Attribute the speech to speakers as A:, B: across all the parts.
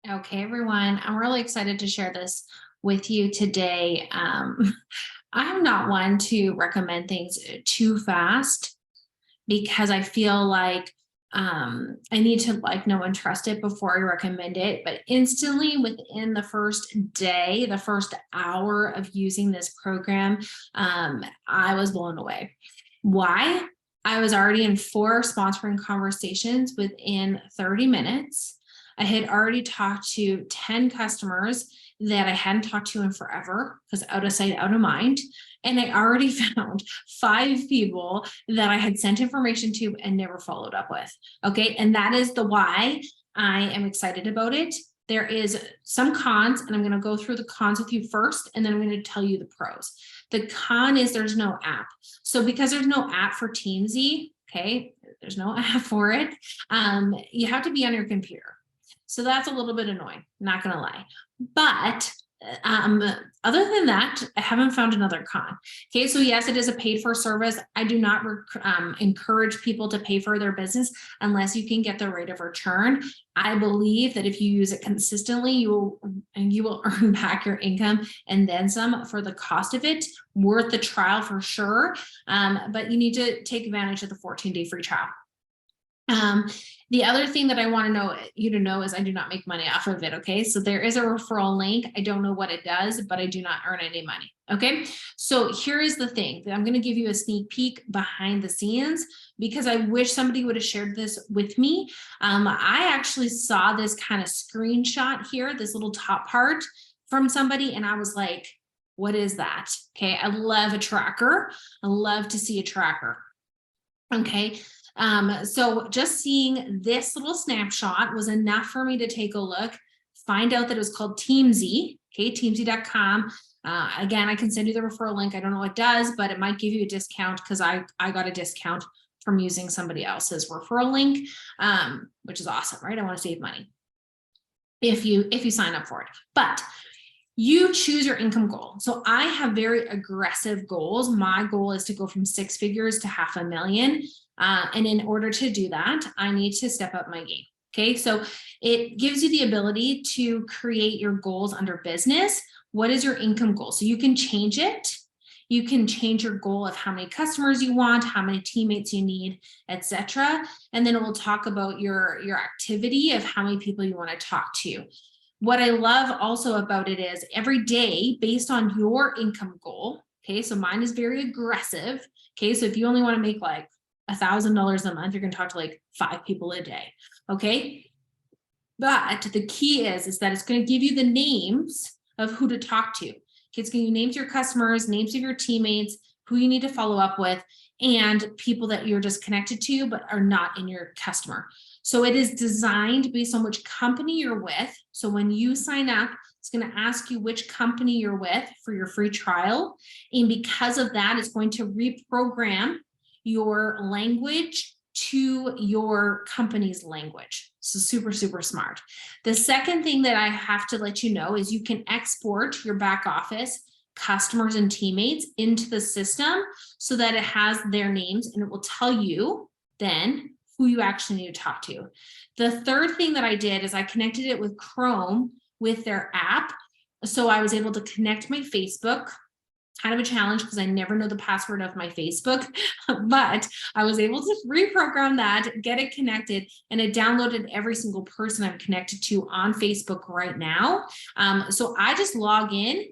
A: Okay, everyone, I'm really excited to share this with you today. I'm not one to recommend things too fast because I feel like I need to know and trust it before I recommend it. But instantly within the first day, the first hour of using this program, I was blown away. Why? I was already in 4 sponsoring conversations within 30 minutes. I had already talked to 10 customers that I hadn't talked to in forever because out of sight, out of mind. And I already found 5 people that I had sent information to and never followed up with. Okay. And that is the why I am excited about it. There is some cons, and I'm going to go through the cons with you first, and then I'm going to tell you the pros. The con is there's no app. So because there's no app for TEAMZY, okay, there's no app for it, you have to be on your computer. So that's a little bit annoying, not gonna lie. But other than that, I haven't found another con. Okay, so yes, it is a paid for service. I do not encourage people to pay for their business unless you can get the rate of return. I believe that if you use it consistently, you will earn back your income and then some for the cost of it. Worth the trial for sure, but you need to take advantage of the 14-day free trial. The other thing that I want you to know is I do not make money off of it. Okay. So there is a referral link. I don't know what it does, but I do not earn any money. Okay. So here is the thing that I'm going to give you a sneak peek behind the scenes because I wish somebody would have shared this with me. I actually saw this kind of screenshot here, this little top part from somebody. And I was like, what is that? Okay. I love a tracker. I love to see a tracker. Okay. So just seeing this little snapshot was enough for me to take a look, find out that it was called TEAMZY, okay, teamzy.com. Again, I can send you the referral link. I don't know what it does, but it might give you a discount because I got a discount from using somebody else's referral link, which is awesome, right? I want to save money if you sign up for it. But you choose your income goal. So I have very aggressive goals. My goal is to go from 6 figures to $500,000. And in order to do that, I need to step up my game. Okay. So it gives you the ability to create your goals under business. What is your income goal? So you can change it. You can change your goal of how many customers you want, how many teammates you need, etc. And then it will talk about your activity of how many people you want to talk to. What I love also about it is every day based on your income goal. Okay. So mine is very aggressive. Okay. So if you only want to make like $1,000 a month, you're going to talk to like 5 people a day. Okay. But the key is that it's going to give you the names of who to talk to. It's going to give you names of your customers, names of your teammates, who you need to follow up with, and people that you're just connected to, but are not in your customer. So it is designed based on which company you're with. So when you sign up, it's going to ask you which company you're with for your free trial. And because of that, it's going to reprogram your language to your company's language. So super, super smart. The second thing that I have to let you know is you can export your back office customers and teammates into the system so that it has their names and it will tell you then who you actually need to talk to. The third thing that I did is I connected it with Chrome with their app. So I was able to connect my Facebook. Kind of a challenge because I never know the password of my Facebook, but I was able to reprogram that, get it connected, and it downloaded every single person I'm connected to on Facebook right now. So I just log in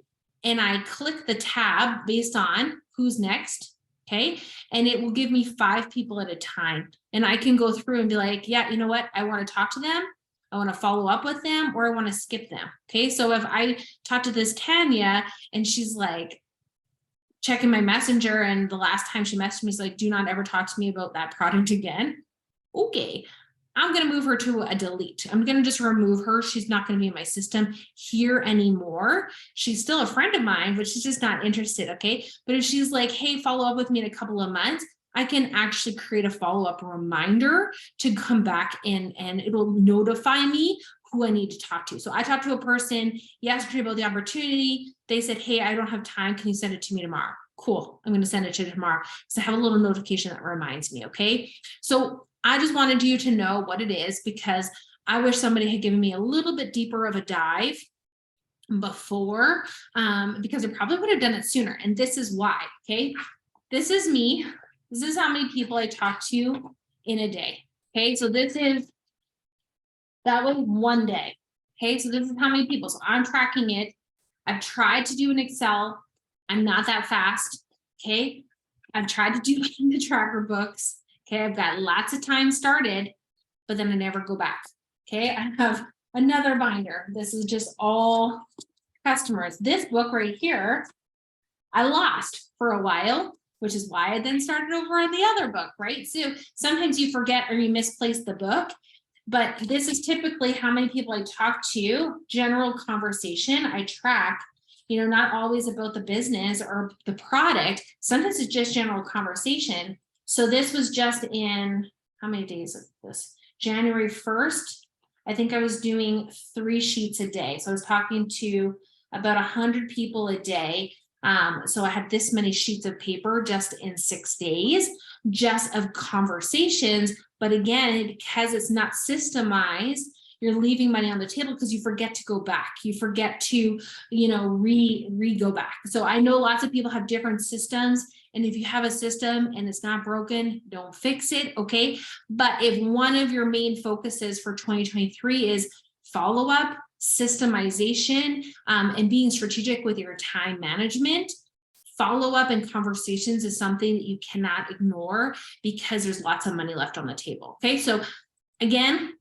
A: and I click the tab based on who's next. Okay. And it will give me 5 people at a time. And I can go through and be like, yeah, you know what? I want to talk to them. I want to follow up with them, or I want to skip them. Okay. So if I talk to this Tanya and she's like, checking my messenger, and the last time she messaged me is like, do not ever talk to me about that product again. Okay, I'm going to move her to a delete. I'm going to just remove her. She's not going to be in my system here anymore. She's still a friend of mine, but she's just not interested. Okay. But if she's like, hey, follow up with me in a couple of months, I can actually create a follow-up reminder to come back in, and it will notify me who I need to talk to. So I talked to a person yesterday about the opportunity. They said, hey, I don't have time. Can you send it to me tomorrow? Cool. I'm going to send it to you tomorrow. So I have a little notification that reminds me. Okay. So I just wanted you to know what it is because I wish somebody had given me a little bit deeper of a dive before, because I probably would have done it sooner. And this is why. Okay. This is me. This is how many people I talk to in a day. Okay. So that was one day. Okay. So this is how many people. So I'm tracking it. I've tried to do an Excel. I'm not that fast. Okay. I've tried to do it in the tracker books. Okay. I've got lots of time started, but then I never go back. Okay. I have another binder. This is just all customers. This book right here, I lost for a while, which is why I then started over on the other book, right? So sometimes you forget or you misplace the book, but this is typically how many people I talk to, general conversation. I track, not always about the business or the product. Sometimes it's just general conversation. So this was just in, how many days is this? January 1st. I think I was doing 3 sheets a day. So I was talking to about 100 people a day. So I had this many sheets of paper just in 6 days, just of conversations. But again, because it's not systemized, you're leaving money on the table because you forget to go back. You forget to, go back. So I know lots of people have different systems. And if you have a system and it's not broken, don't fix it. Okay. But if one of your main focuses for 2023 is follow up, systemization, and being strategic with your time management, follow up and conversations is something that you cannot ignore because there's lots of money left on the table. Okay. So again,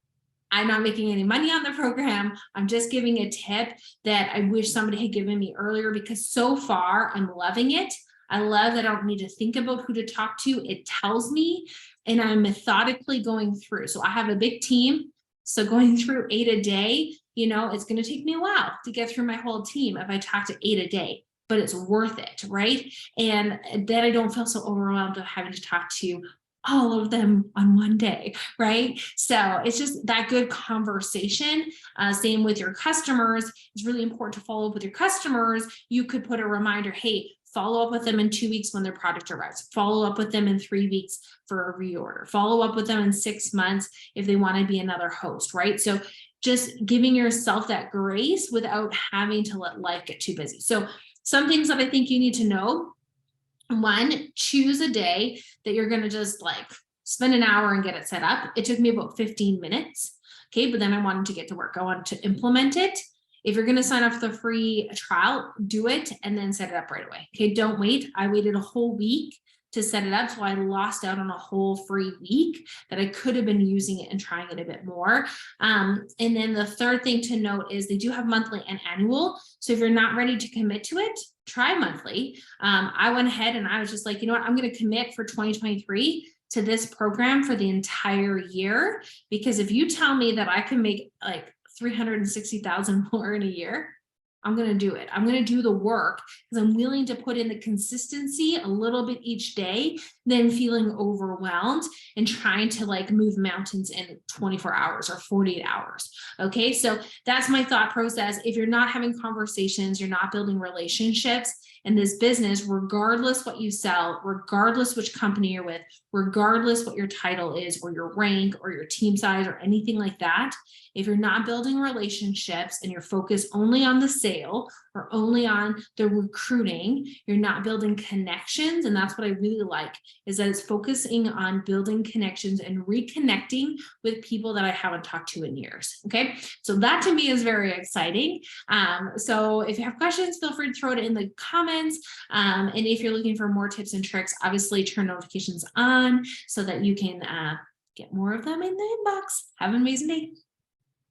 A: I'm not making any money on the program. I'm just giving a tip that I wish somebody had given me earlier, because so far I'm loving it. I love that I don't need to think about who to talk to. It tells me, and I'm methodically going through. So I have a big team. So going through 8 a day, it's going to take me a while to get through my whole team if I talk to 8 a day, but it's worth it, right? And then I don't feel so overwhelmed of having to talk to all of them on one day, right? So it's just that good conversation. Same with your customers. It's really important to follow up with your customers. You could put a reminder, hey, follow up with them in 2 weeks when their product arrives. Follow up with them in 3 weeks for a reorder. Follow up with them in 6 months if they want to be another host, right? So just giving yourself that grace without having to let life get too busy. So some things that I think you need to know. 1, choose a day that you're going to just spend an hour and get it set up. It took me about 15 minutes. Okay. But then I wanted to get to work. I wanted to implement it. If you're going to sign up for the free trial, do it and then set it up right away. Okay. Don't wait. I waited a whole week to set it up. So I lost out on a whole free week that I could have been using it and trying it a bit more. And then the third thing to note is they do have monthly and annual. So if you're not ready to commit to it, try monthly. I went ahead and I was just like, you know what, I'm going to commit for 2023 to this program for the entire year. Because if you tell me that I can make 360,000 more in a year, I'm going to do it. I'm going to do the work because I'm willing to put in the consistency a little bit each day than feeling overwhelmed and trying to move mountains in 24 hours or 48 hours. Okay. So that's my thought process. If you're not having conversations, you're not building relationships in this business, regardless what you sell, regardless which company you're with, regardless what your title is or your rank or your team size or anything like that, if you're not building relationships and you're focused only on the sale or only on the recruiting, you're not building connections. And that's what I really like, is that it's focusing on building connections and reconnecting with people that I haven't talked to in years. Okay. So that to me is very exciting. So if you have questions, feel free to throw it in the comments. And if you're looking for more tips and tricks, obviously turn notifications on so that you can get more of them in the inbox. Have an amazing day.